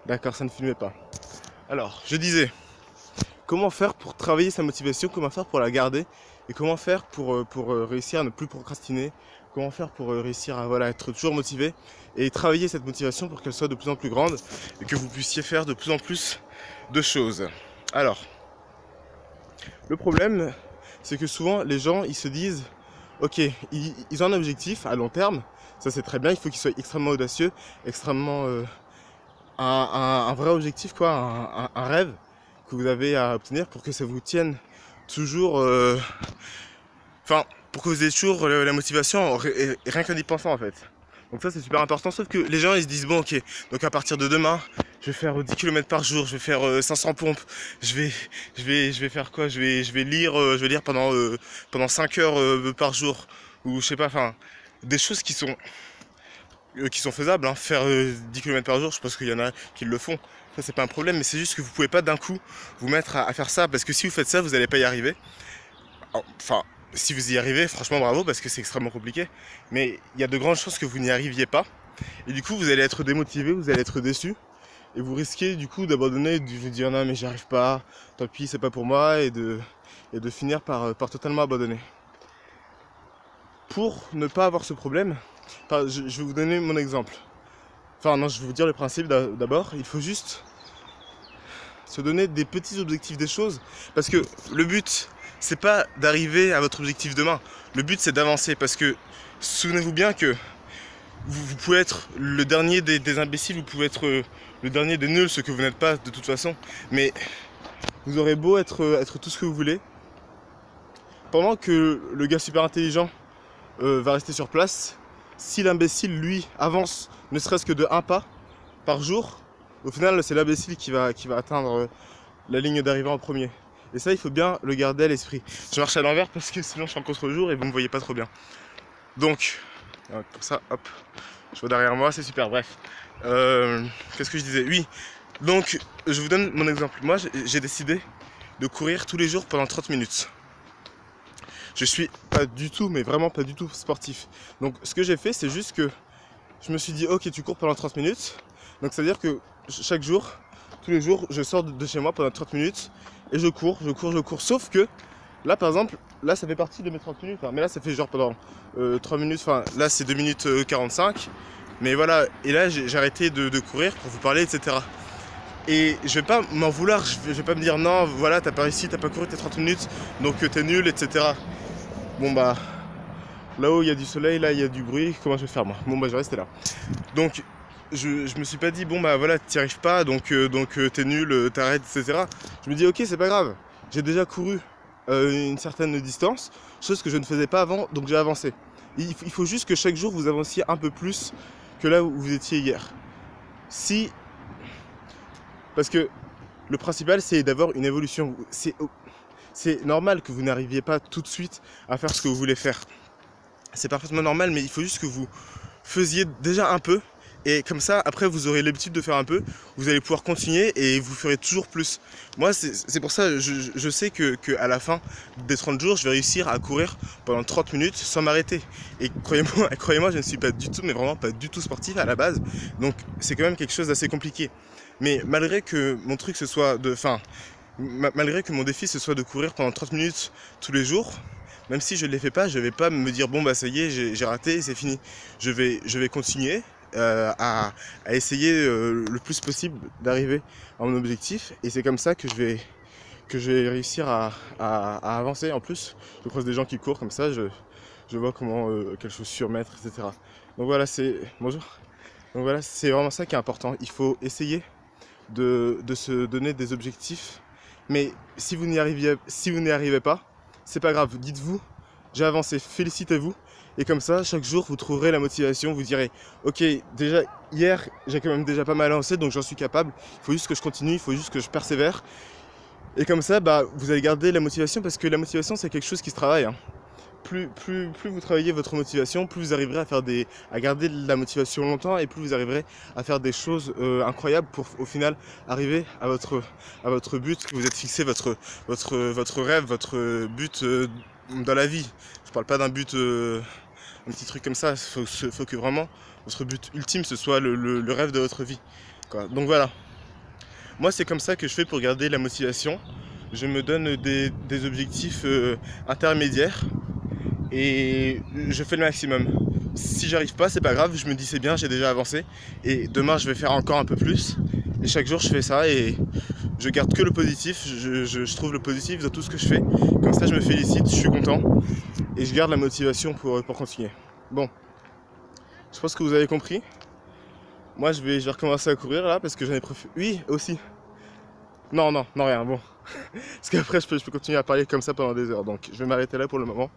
D'accord, ça ne filmait pas. Alors, je disais, comment faire pour travailler sa motivation, comment faire pour la garder, et comment faire pour réussir à ne plus procrastiner, comment faire pour réussir à voilà, être toujours motivé, et travailler cette motivation pour qu'elle soit de plus en plus grande, et que vous puissiez faire de plus en plus de choses. Alors, le problème, c'est que souvent, les gens, ils se disent, ok, ils ont un objectif à long terme, ça c'est très bien, il faut qu'il soit extrêmement audacieux, extrêmement... un vrai objectif, quoi, un rêve que vous avez à obtenir pour que ça vous tienne toujours, enfin, pour que vous ayez toujours la motivation et rien qu'en y pensant en fait. Donc ça c'est super important, sauf que les gens ils se disent bon ok, donc à partir de demain, je vais faire 10 km par jour, je vais faire 500 pompes, je vais faire quoi, je vais lire pendant 5 heures par jour, ou je sais pas, enfin, des choses qui sont faisables, hein. Faire 10 km par jour, je pense qu'il y en a qui le font. Ça c'est pas un problème, mais c'est juste que vous pouvez pas d'un coup vous mettre à faire ça, parce que si vous faites ça, vous n'allez pas y arriver. Enfin, si vous y arrivez, franchement bravo, parce que c'est extrêmement compliqué. Mais il y a de grandes chances que vous n'y arriviez pas. Et du coup, vous allez être démotivé, vous allez être déçu. Et vous risquez du coup d'abandonner, de vous dire non mais j'y arrive pas, tant pis c'est pas pour moi, et de finir par totalement abandonner. Pour ne pas avoir ce problème, enfin, je vais vous donner mon exemple. Enfin non, je vais vous dire le principe d'abord. Il faut juste se donner des petits objectifs des choses. Parce que le but, c'est pas d'arriver à votre objectif demain. Le but, c'est d'avancer. Parce que souvenez-vous bien que vous pouvez être le dernier des imbéciles, vous pouvez être le dernier des nuls, ce que vous n'êtes pas de toute façon. Mais vous aurez beau être tout ce que vous voulez. Pendant que le gars super intelligent va rester sur place, si l'imbécile, lui, avance ne serait-ce que de un pas par jour, au final, c'est l'imbécile qui va atteindre la ligne d'arrivée en premier. Et ça, il faut bien le garder à l'esprit. Je marche à l'envers parce que sinon je suis en contre-jour et vous me voyez pas trop bien. Donc, comme ça, hop, je vois derrière moi, c'est super, bref. Qu'est-ce que je disais? Oui, donc, je vous donne mon exemple. Moi, j'ai décidé de courir tous les jours pendant 30 minutes. Je suis pas du tout, mais vraiment pas du tout sportif. Donc, ce que j'ai fait, c'est juste que je me suis dit, ok, tu cours pendant 30 minutes. Donc, c'est-à-dire que chaque jour, tous les jours, je sors de chez moi pendant 30 minutes et je cours. Sauf que là, par exemple, là, ça fait partie de mes 30 minutes. Hein, mais là, ça fait genre pendant 3 minutes. Enfin, là, c'est 2 minutes 45. Mais voilà, et là, j'ai arrêté de courir pour vous parler, etc. Et je vais pas m'en vouloir. Je vais pas me dire, non, voilà, t'as pas réussi, t'as pas couru tes 30 minutes, donc t'es nul, etc. Bon, bah, là-haut, il y a du soleil, là, il y a du bruit. Comment je vais faire, moi? Bon, bah, je vais rester là. Donc, je me suis pas dit bon bah voilà t'y arrives pas donc t'es nul, t'arrêtes, etc. Je me dis ok c'est pas grave, j'ai déjà couru une certaine distance, chose que je ne faisais pas avant, donc j'ai avancé. Il faut juste que chaque jour vous avanciez un peu plus que là où vous étiez hier. Parce que le principal c'est d'avoir une évolution. C'est normal que vous n'arriviez pas tout de suite à faire ce que vous voulez faire. C'est parfaitement normal, mais il faut juste que vous faisiez déjà un peu. Et comme ça, après, vous aurez l'habitude de faire un peu, vous allez pouvoir continuer et vous ferez toujours plus. Moi, c'est pour ça, je sais que à la fin des 30 jours, je vais réussir à courir pendant 30 minutes sans m'arrêter. Et croyez-moi, je ne suis pas du tout, mais vraiment pas du tout sportif à la base. Donc, c'est quand même quelque chose d'assez compliqué. Mais malgré que mon truc ce soit malgré que mon défi ce soit de courir pendant 30 minutes tous les jours, même si je ne les fais pas, je ne vais pas me dire bon bah ça y est, j'ai raté, c'est fini. Je vais continuer à essayer le plus possible d'arriver à mon objectif, et c'est comme ça que je vais réussir à avancer. En plus, je croise des gens qui courent comme ça, je vois comment quelles chaussures mettre, etc. Donc voilà, bonjour. Donc voilà, c'est vraiment ça qui est important. Il faut essayer de se donner des objectifs, mais si vous n'y arrivez pas, c'est pas grave, dites-vous j'ai avancé, félicitez-vous, et comme ça chaque jour vous trouverez la motivation, vous direz ok déjà hier j'ai quand même déjà pas mal avancé donc j'en suis capable, il faut juste que je continue, il faut juste que je persévère, et comme ça bah, vous allez garder la motivation, parce que la motivation c'est quelque chose qui se travaille, hein. Plus vous travaillez votre motivation, plus vous arriverez à garder la motivation longtemps, et plus vous arriverez à faire des choses incroyables pour au final arriver à votre but que vous êtes fixé, votre rêve, votre but dans la vie. Je parle pas d'un but, un petit truc comme ça, il faut que vraiment votre but ultime ce soit le rêve de votre vie, quoi. Donc voilà. Moi, c'est comme ça que je fais pour garder la motivation. Je me donne des objectifs intermédiaires et je fais le maximum. Si j'arrive pas, c'est pas grave, je me dis c'est bien, j'ai déjà avancé et demain je vais faire encore un peu plus. Et chaque jour je fais ça et je garde que le positif, je trouve le positif dans tout ce que je fais. Comme ça je me félicite, je suis content et je garde la motivation pour continuer. Bon, je pense que vous avez compris. Moi je vais recommencer à courir là parce que j'en ai préféré. Oui, aussi. Non, rien, bon. Parce qu'après je peux continuer à parler comme ça pendant des heures. Donc je vais m'arrêter là pour le moment.